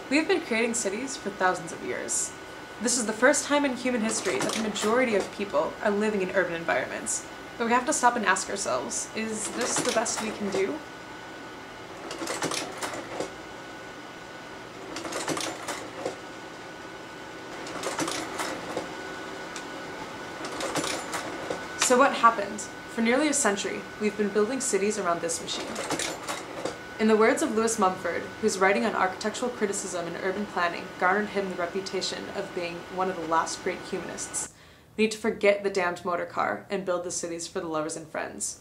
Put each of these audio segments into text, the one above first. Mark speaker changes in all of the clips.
Speaker 1: We have been creating cities for thousands of years. This is the first time in human history that the majority of people are living in urban environments. But we have to stop and ask ourselves, is this the best we can do? So what happened? For nearly a century, we've been building cities around this machine. In the words of Lewis Mumford, whose writing on architectural criticism and urban planning garnered him the reputation of being one of the last great humanists, we need to forget the damned motor car and build the cities for the lovers and friends.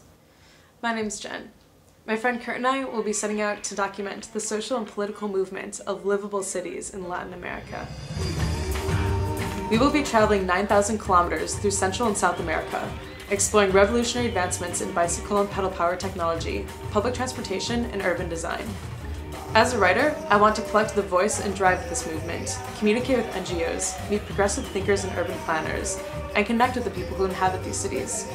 Speaker 1: My name's Jen. My friend Kurt and I will be setting out to document the social and political movement of livable cities in Latin America. We will be traveling 9,000 kilometers through Central and South America, exploring revolutionary advancements in bicycle and pedal power technology, public transportation, and urban design. As a writer, I want to collect the voice and drive this movement, communicate with NGOs, meet progressive thinkers and urban planners, and connect with the people who inhabit these cities.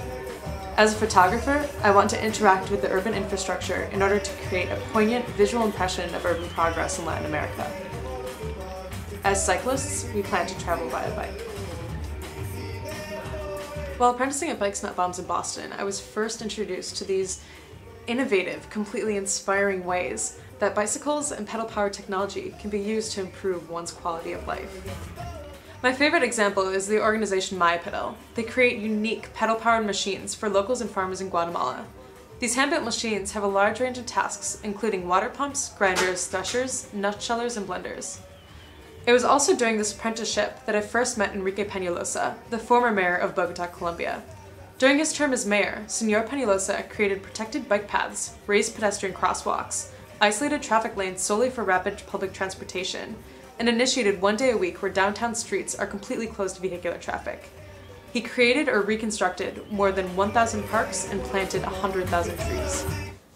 Speaker 1: As a photographer, I want to interact with the urban infrastructure in order to create a poignant visual impression of urban progress in Latin America. As cyclists, we plan to travel via bike. While apprenticing at Bikes Not Bombs in Boston, I was first introduced to these innovative, completely inspiring ways that bicycles and pedal power technology can be used to improve one's quality of life. My favorite example is the organization MyPedal. They create unique pedal-powered machines for locals and farmers in Guatemala. These hand-built machines have a large range of tasks, including water pumps, grinders, threshers, nutshellers, and blenders. It was also during this apprenticeship that I first met Enrique Peñalosa, the former mayor of Bogotá, Colombia. During his term as mayor, Señor Peñalosa created protected bike paths, raised pedestrian crosswalks, isolated traffic lanes solely for rapid public transportation, and initiated 1 day a week where downtown streets are completely closed to vehicular traffic. He created or reconstructed more than 1,000 parks and planted 100,000 trees.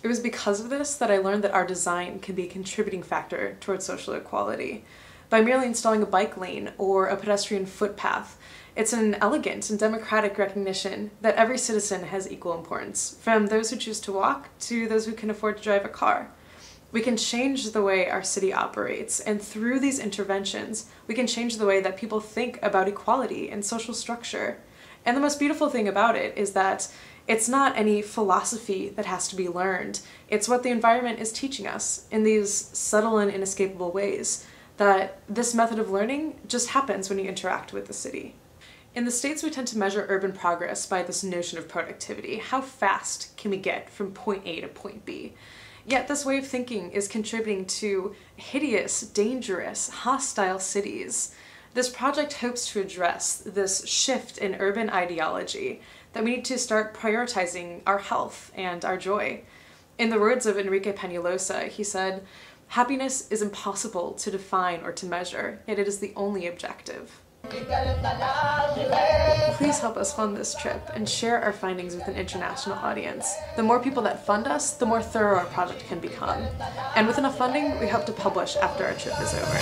Speaker 1: It was because of this that I learned that our design can be a contributing factor towards social equality. By merely installing a bike lane or a pedestrian footpath, it's an elegant and democratic recognition that every citizen has equal importance, from those who choose to walk to those who can afford to drive a car. We can change the way our city operates, and through these interventions, we can change the way that people think about equality and social structure. And the most beautiful thing about it is that it's not any philosophy that has to be learned. It's what the environment is teaching us in these subtle and inescapable ways, that this method of learning just happens when you interact with the city. In the States, we tend to measure urban progress by this notion of productivity. How fast can we get from point A to point B? Yet this way of thinking is contributing to hideous, dangerous, hostile cities. This project hopes to address this shift in urban ideology, that we need to start prioritizing our health and our joy. In the words of Enrique Peñalosa, he said, "Happiness is impossible to define or to measure, yet it is the only objective." Please help us fund this trip and share our findings with an international audience. The more people that fund us, the more thorough our project can become. And with enough funding, we hope to publish after our trip is over.